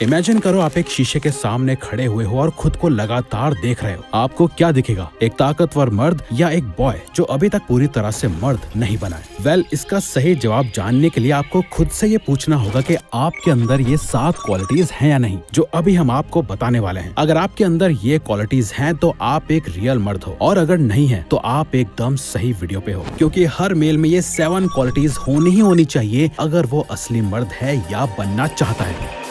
Imagine करो आप एक शीशे के सामने खड़े हुए हो और खुद को लगातार देख रहे हो। आपको क्या दिखेगा, एक ताकतवर मर्द या एक बॉय जो अभी तक पूरी तरह से मर्द नहीं बना है? वेल, इसका सही जवाब जानने के लिए आपको खुद से ये पूछना होगा कि आपके अंदर ये 7 क्वालिटीज हैं या नहीं, जो अभी हम आपको बताने वाले हैं। अगर आपके अंदर ये क्वालिटीज हैं तो आप एक रियल मर्द हो, और अगर नहीं है तो आप एकदम सही वीडियो पे हो, क्योंकि हर मेल में ये 7 क्वालिटीज होनी ही होनी चाहिए अगर वो असली मर्द है या बनना चाहता है।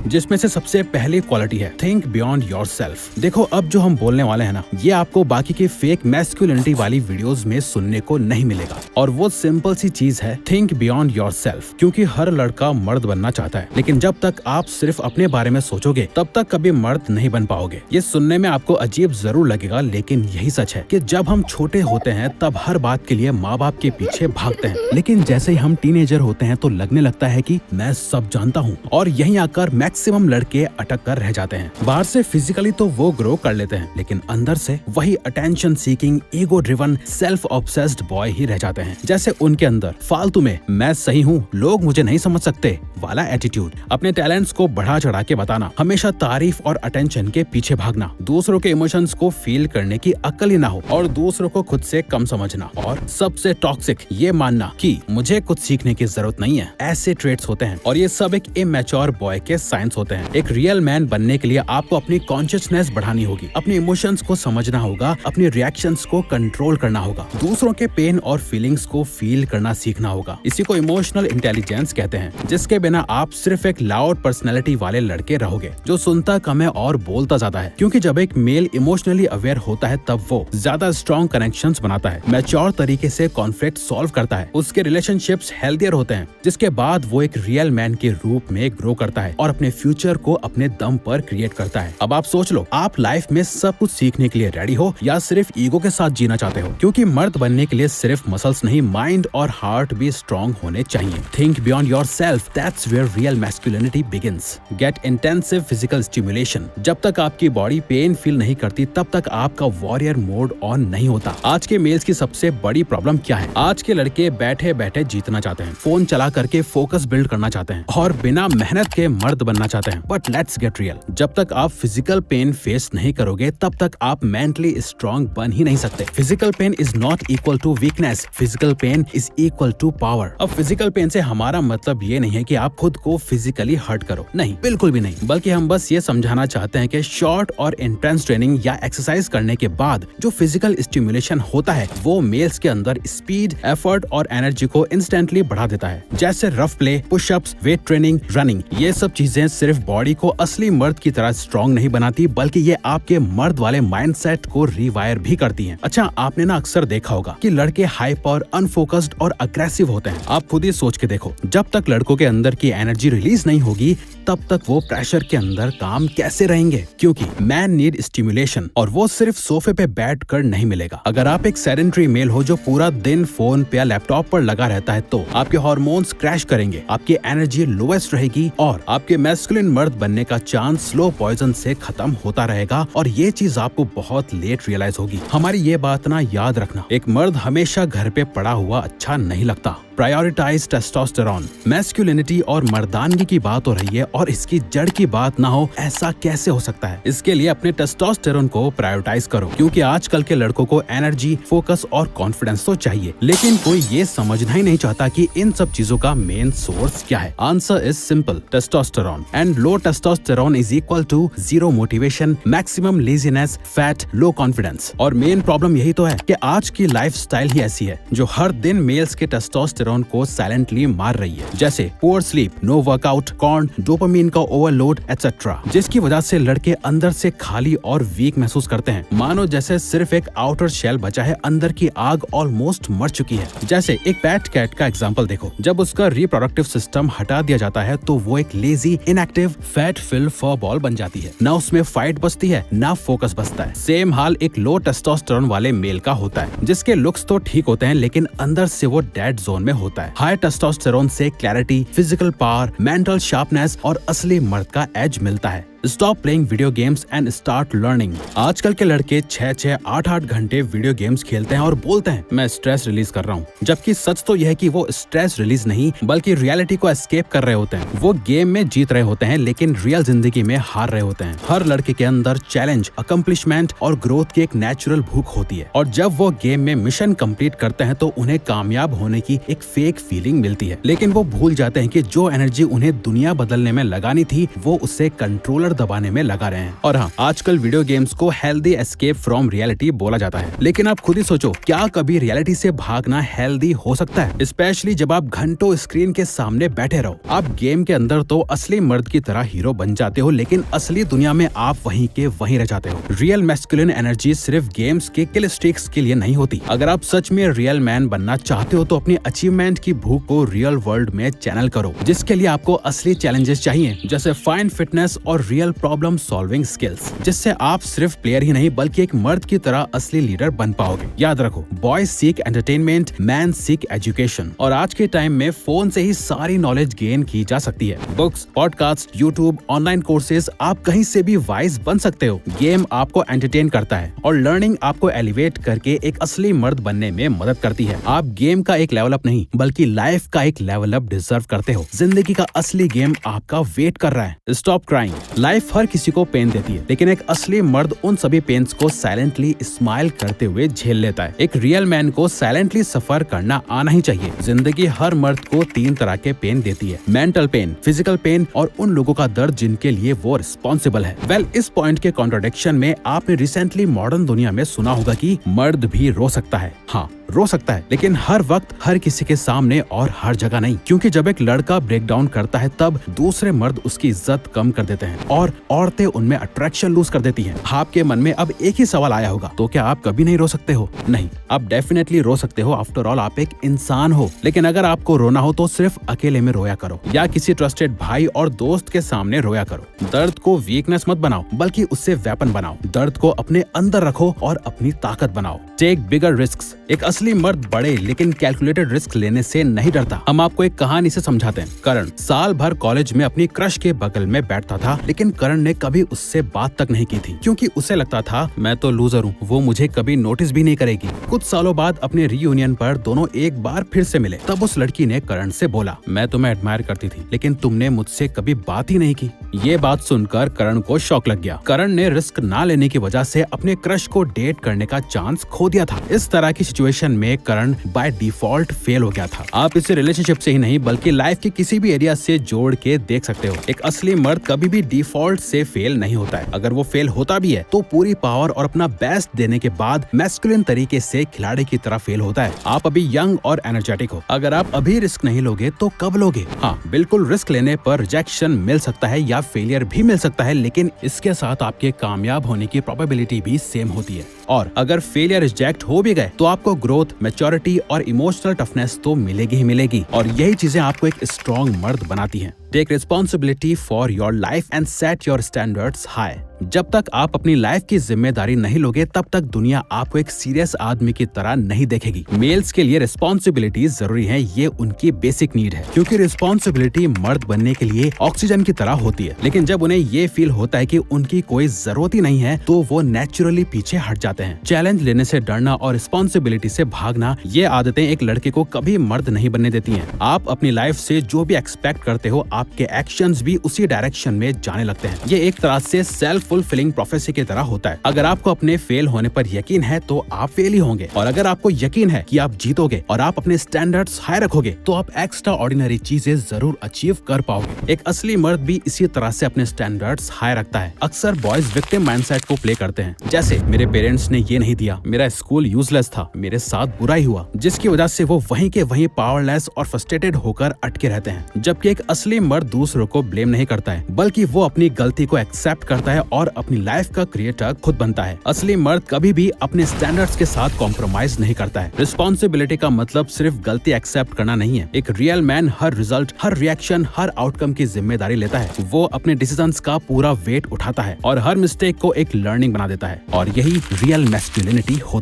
जिसमें से सबसे पहली क्वालिटी है थिंक बियॉन्ड योरसेल्फ। देखो, अब जो हम बोलने वाले हैं ना, ये आपको बाकी की फेक मैस्कुलिनिटी वाली वीडियोस में सुनने को नहीं मिलेगा, और वो सिंपल सी चीज है थिंक बियॉन्ड योरसेल्फ। क्योंकि हर लड़का मर्द बनना चाहता है, लेकिन जब तक आप सिर्फ अपने बारे में सोचोगे तब तक कभी मर्द नहीं बन पाओगे। ये सुनने में आपको अजीब जरूर लगेगा, लेकिन यही सच है कि जब हम छोटे होते हैं तब हर बात के लिए माँ बाप के पीछे भागते हैं, लेकिन जैसे ही हम टीनेजर होते हैं तो लगने लगता है कि मैं सब जानता हूँ, और यहीं आकर मैक्सिमम लड़के अटक कर रह जाते हैं। बाहर से फिजिकली तो वो ग्रो कर लेते हैं, लेकिन अंदर से वही attention seeking, ego driven, self obsessed boy ही रह जाते हैं। जैसे उनके अंदर फालतू में मैं सही हूँ, लोग मुझे नहीं समझ सकते वाला एटीट्यूड, अपने टैलेंट्स को बढ़ा चढ़ा के बताना, हमेशा तारीफ और अटेंशन के पीछे भागना, दूसरों के इमोशंस को फील करने की अक्ल ही ना हो, और दूसरों को खुद से कम समझना, और सबसे टॉक्सिक ये मानना कि मुझे कुछ सीखने की जरूरत नहीं है। ऐसे ट्रेट्स होते हैं, और ये सब एक इमैच्योर बॉय के साइंस होते हैं। एक रियल मैन बनने के लिए आपको अपनी कॉन्शियसनेस बढ़ानी होगी, अपने इमोशंस को समझना होगा, अपने रिएक्शंस को कंट्रोल करना होगा, दूसरों के पेन और फीलिंग्स को फील करना सीखना होगा। इसी को इमोशनल इंटेलिजेंस कहते हैं, जिसके बिना आप सिर्फ एक लाउड पर्सनैलिटी वाले लड़के रहोगे जो सुनता कम है और बोलता ज्यादा है। क्योंकि जब एक मेल इमोशनली अवेयर होता है तब वो ज्यादा स्ट्रॉन्ग कनेक्शंस बनाता है, मैच्योर तरीके से कॉन्फ्लिक्ट सॉल्व करता है, उसके रिलेशनशिप्स हेल्थियर होते हैं, जिसके बाद वो एक रियल मैन के रूप में ग्रो करता है और अपने फ्यूचर को अपने दम पर क्रिएट करता है। अब आप सोच लो, आप लाइफ में सब कुछ सीखने के लिए रेडी हो या सिर्फ ईगो के साथ जीना चाहते हो? क्योंकि मर्द बनने के लिए सिर्फ मसल्स नहीं, माइंड और हार्ट भी स्ट्रॉन्ग होने चाहिए। Think beyond yourself, that's where real masculinity begins. Get intensive physical stimulation. जब तक आपकी बॉडी पेन फील नहीं करती तब तक आपका वॉरियर मोड ऑन नहीं होता। आज के मेल्स की सबसे बड़ी प्रॉब्लम क्या है? आज के लड़के बैठे बैठे जीतना चाहते हैं, फोन चला करके फोकस बिल्ड करना चाहते हैं, और बिना मेहनत के मर्द बनना चाहते हैं। बट लेट्स गेट रियल, जब तक आप फिजिकल पेन फेस नहीं करोगे तब तक आप मेंटली स्ट्रॉन्ग बन ही नहीं सकते। Physical pain is not equal to weakness, physical pain is equal to power. अब फिजिकल पेन से हमारा मतलब ये नहीं है कि आप खुद को फिजिकली हर्ट करो, नहीं, बिल्कुल भी नहीं, बल्कि हम बस ये समझाना चाहते हैं कि शॉर्ट और इंटेंस ट्रेनिंग या एक्सरसाइज करने के बाद जो फिजिकल स्टिमुलेशन होता है वो मेल्स के अंदर स्पीड, एफर्ट और एनर्जी को इंस्टेंटली बढ़ा देता है। जैसे rough play, pushups, weight training, running, ये सब चीजें सिर्फ बॉडी को असली मर्द की तरह स्ट्रॉन्ग नहीं बनाती, बल्कि ये आपके मर्द वाले माइंडसेट को रिवायर भी करती हैं। अच्छा, आपने ना अक्सर देखा होगा कि लड़के हाइपर, अनफोकस्ड और अग्रेसिव होते हैं। आप खुद ही सोच के देखो, जब तक लड़कों के अंदर की एनर्जी रिलीज नहीं होगी तब तक वो प्रेशर के अंदर काम कैसे रहेंगे? क्योंकि मैन नीड स्टिमुलेशन, और वो सिर्फ सोफे पे बैठ कर नहीं मिलेगा। अगर आप एक सेडेंटरी मेल हो जो पूरा दिन फोन पे या लैपटॉप पर लगा रहता है तो आपके हार्मोन्स क्रैश करेंगे, आपकी एनर्जी लोएस्ट रहेगी, और आपके मैस्कुलिन मर्द बनने का चांस स्लो पॉइजन से खत्म होता रहेगा। और ये चीज आपको बहुत लेट रियलाइज होगी। हमारी ये बात ना याद रखना, एक मर्द हमेशा घर पे पड़ा हुआ अच्छा नहीं लगता। Prioritise testosterone. मैस्कुलिनिटी और मर्दानगी की बात हो रही है और इसकी जड़ की बात ना हो, ऐसा कैसे हो सकता है? इसके लिए अपने टेस्टोस्टेरोन को प्रायोरिटाइज करो, क्योंकि आजकल के लड़कों को एनर्जी, फोकस और कॉन्फिडेंस तो चाहिए, लेकिन कोई ये समझना ही नहीं चाहता कि इन सब चीजों का मेन सोर्स क्या है। Answer is simple, testosterone. And low testosterone is equal to zero motivation, maximum laziness, fat, low confidence. और मेन प्रॉब्लम यही तो है कि आज की लाइफस्टाइल ही ऐसी है जो हर दिन मेल्स के टेस्टोस्टेरोन को साइलेंटली मार रही है। जैसे poor sleep, no workout, corn, dopamine का ओवरलोड एटसेट्रा, जिसकी वजह से लड़के अंदर से खाली और वीक महसूस करते हैं, मानो जैसे सिर्फ एक आउटर शेल बचा है, अंदर की आग ऑलमोस्ट मर चुकी है। जैसे एक पैट कैट का एग्जांपल देखो, जब उसका रिप्रोडक्टिव सिस्टम हटा दिया जाता है तो वो एक लेजी, इनएक्टिव, फैट फिल फर बॉल बन जाती है। ना उसमें फाइट बचती है, ना फोकस बचता है। सेम हाल एक लो टेस्टोस्टेरोन वाले मेल का होता है, जिसके लुक्स तो ठीक होते हैं लेकिन अंदर से वो डेड जोन में होता है। हाई टेस्टोस्टेरोन से clarity, physical power, mental sharpness और असली मर्द का एज मिलता है। Stop playing video games and start learning. आजकल के लड़के 6-6, 8-8 घंटे वीडियो गेम्स खेलते हैं और बोलते हैं मैं स्ट्रेस रिलीज कर रहा हूँ, जबकि सच तो यह है कि वो स्ट्रेस रिलीज नहीं बल्कि रियलिटी को एस्केप कर रहे होते हैं। वो गेम में जीत रहे होते हैं लेकिन रियल जिंदगी में हार रहे होते हैं। हर लड़के के अंदर चैलेंज, अकम्प्लिशमेंट और ग्रोथ की एक नेचुरल भूख होती है और जब वो गेम में मिशन कंप्लीट करते हैं तो उन्हें कामयाब होने की एक फेक फीलिंग मिलती है, लेकिन वो भूल जाते हैं कि जो एनर्जी उन्हें दुनिया बदलने में लगानी थी वो उससे कंट्रोलर दबाने में लगा रहे हैं। और हाँ, आजकल वीडियो गेम्स को हेल्दी एस्केप फ्रॉम रियलिटी बोला जाता है, लेकिन आप खुद ही सोचो, क्या कभी रियलिटी से भागना हेल्दी हो सकता है? स्पेशली जब आप घंटों स्क्रीन के सामने बैठे रहो। आप गेम के अंदर तो असली मर्द की तरह हीरो बन जाते हो, लेकिन असली दुनिया में आप वहीं के वहीं रह जाते हो। रियल मैस्कुलिन एनर्जी सिर्फ गेम्स के किल स्ट्रीक्स के लिए नहीं होती। अगर आप सच में रियल मैन बनना चाहते हो तो अपनी अचीवमेंट की भूख को रियल वर्ल्ड में चैनल करो, जिसके लिए आपको असली चैलेंजेस चाहिए, जैसे फाइन फिटनेस और रियल प्रॉब्लम सॉल्विंग स्किल्स, जिससे आप सिर्फ प्लेयर ही नहीं बल्कि एक मर्द की तरह असली लीडर बन पाओगे। याद रखो, boys seek entertainment, man seek education. और आज के टाइम में फोन से ही सारी नॉलेज गेन की जा सकती है। Books, podcast, YouTube, online courses, आप कहीं से भी वाइज बन सकते हो। गेम आपको एंटरटेन करता है और लर्निंग आपको एलिवेट करके एक असली मर्द बनने में मदद करती है। आप गेम का एक लेवल अप नहीं बल्कि लाइफ का एक लेवल अप डिजर्व करते हो। जिंदगी का असली गेम आपका वेट कर रहा है। Stop crying. लाइफ हर किसी को पेन देती है, लेकिन एक असली मर्द उन सभी पेन्स को साइलेंटली स्माइल करते हुए झेल लेता है। एक रियल मैन को साइलेंटली सफर करना आना ही चाहिए। जिंदगी हर मर्द को 3 तरह के पेन देती है, मेंटल पेन, फिजिकल पेन और उन लोगों का दर्द जिनके लिए वो रिस्पॉन्सिबल है। वेल, इस पॉइंट के कॉन्ट्रडिक्शन में आपने रिसेंटली मॉडर्न दुनिया में सुना होगा कि मर्द भी रो सकता है। हाँ, रो सकता है, लेकिन हर वक्त हर किसी के सामने और हर जगह नहीं, क्योंकि जब एक लड़का ब्रेक डाउन करता है तब दूसरे मर्द उसकी इज्जत कम कर देते हैं और औरतें उनमें अट्रैक्शन लूज कर देती हैं। आपके मन में अब एक ही सवाल आया होगा, तो क्या आप कभी नहीं रो सकते हो? नहीं, आप डेफिनेटली रो सकते हो। आफ्टर ऑल आप एक इंसान हो। लेकिन अगर आपको रोना हो तो सिर्फ अकेले में रोया करो या किसी ट्रस्टेड भाई और दोस्त के सामने रोया करो। दर्द को वीकनेस मत बनाओ बल्कि उससे वेपन बनाओ। दर्द को अपने अंदर रखो और अपनी ताकत बनाओ। टेक बिगर रिस्क्स। एक असली मर्द बड़े लेकिन कैलकुलेटेड रिस्क लेने से नहीं डरता। हम आपको एक कहानी से समझाते हैं। करण साल भर कॉलेज में अपनी क्रश के बगल में बैठता था, लेकिन करण ने कभी उससे बात तक नहीं की थी, क्योंकि उसे लगता था मैं तो लूजर हूँ, वो मुझे कभी नोटिस भी नहीं करेगी। कुछ सालों बाद अपने रीयूनियन पर दोनों एक बार फिर से मिले। तब उस लड़की ने करण से बोला, मैं तुम्हें एडमायर करती थी, लेकिन तुमने मुझसे कभी बात ही नहीं की। ये बात सुनकर करण को शॉक लग गया। करण ने रिस्क ना लेने की वजह से अपने क्रश को डेट करने का चांस खो दिया था। इस तरह की सिचुएशन में करण बाय डिफॉल्ट फेल हो गया था। आप इसे रिलेशनशिप से ही नहीं बल्कि लाइफ के किसी भी एरिया से जोड़ के देख सकते हो। एक असली मर्द कभी भी डिफॉल्ट से फेल नहीं होता है। अगर वो फेल होता भी है तो पूरी पावर और अपना बेस्ट देने के बाद मैस्कुलिन तरीके से खिलाड़ी की तरह फेल होता है। आप अभी यंग और एनर्जेटिक हो। अगर आप अभी रिस्क नहीं लोगे तो कब लोगे? हाँ, बिल्कुल, रिस्क लेने पर रिजेक्शन मिल सकता है या फेलियर भी मिल सकता है, लेकिन इसके साथ आपके कामयाब होने की प्रोबेबिलिटी भी सेम होती है। और अगर फेलियर रिजेक्ट हो भी गए तो आपको ग्रोथ, मैच्योरिटी और इमोशनल टफनेस तो मिलेगी ही मिलेगी, और यही चीजें आपको एक स्ट्रॉन्ग मर्द बनाती हैं। Take responsibility for your life and set your standards high. जब तक आप अपनी लाइफ की जिम्मेदारी नहीं लोगे तब तक दुनिया आपको एक सीरियस आदमी की तरह नहीं देखेगी। मेल्स के लिए रिस्पॉन्सिबिलिटी जरूरी है, ये उनकी बेसिक नीड है, क्योंकि रिस्पॉन्सिबिलिटी मर्द बनने के लिए ऑक्सीजन की तरह होती है। लेकिन जब उन्हें ये फील होता है कि उनकी कोई जरूरत ही नहीं है तो वो नेचुरली पीछे हट जाते हैं। चैलेंज लेने से डरना और रिस्पॉन्सिबिलिटी से भागना, ये आदतें एक लड़के को कभी मर्द नहीं बनने देती हैं। आप अपनी लाइफ से जो भी एक्सपेक्ट करते हो आपके एक्शंस भी उसी डायरेक्शन में जाने लगते हैं। ये एक तरह से सेल्फ फुलफिलिंग प्रोफेसी की तरह होता है। अगर आपको अपने फेल होने पर यकीन है तो आप फेल ही होंगे, और अगर आपको यकीन है कि आप जीतोगे और आप अपने स्टैंडर्ड्स हाई रखोगे तो आप एक्स्ट्रा ऑर्डिनरी चीजें जरूर अचीव कर पाओगे। एक असली मर्द भी इसी तरह से अपने स्टैंडर्ड्स हाई रखता है। अक्सर बॉयज विक्टिम माइंडसेट को प्ले करते हैं, जैसे मेरे पेरेंट्स ने ये नहीं दिया, मेरा स्कूल यूजलेस था, मेरे साथ बुरा ही हुआ, जिसकी वजह से वो वहीं के वहीं पावरलेस और फ्रस्ट्रेटेड होकर अटके रहते हैं। जबकि एक असली मर्द दूसरों को ब्लेम नहीं करता है, बल्कि वो अपनी गलती को एक्सेप्ट करता है और अपनी लाइफ का क्रिएटर खुद बनता है। असली मर्द कभी भी अपने स्टैंडर्ड्स के साथ कॉम्प्रोमाइज नहीं करता है। रिस्पॉन्सिबिलिटी का मतलब सिर्फ गलती एक्सेप्ट करना नहीं है। एक रियल मैन हर रिजल्ट, हर रिएक्शन, हर आउटकम की जिम्मेदारी लेता है। वो अपने डिसीजंस का पूरा वेट उठाता है और हर मिस्टेक को एक लर्निंग बना देता है, और यही रियल मैस्कुलिनिटी होती है।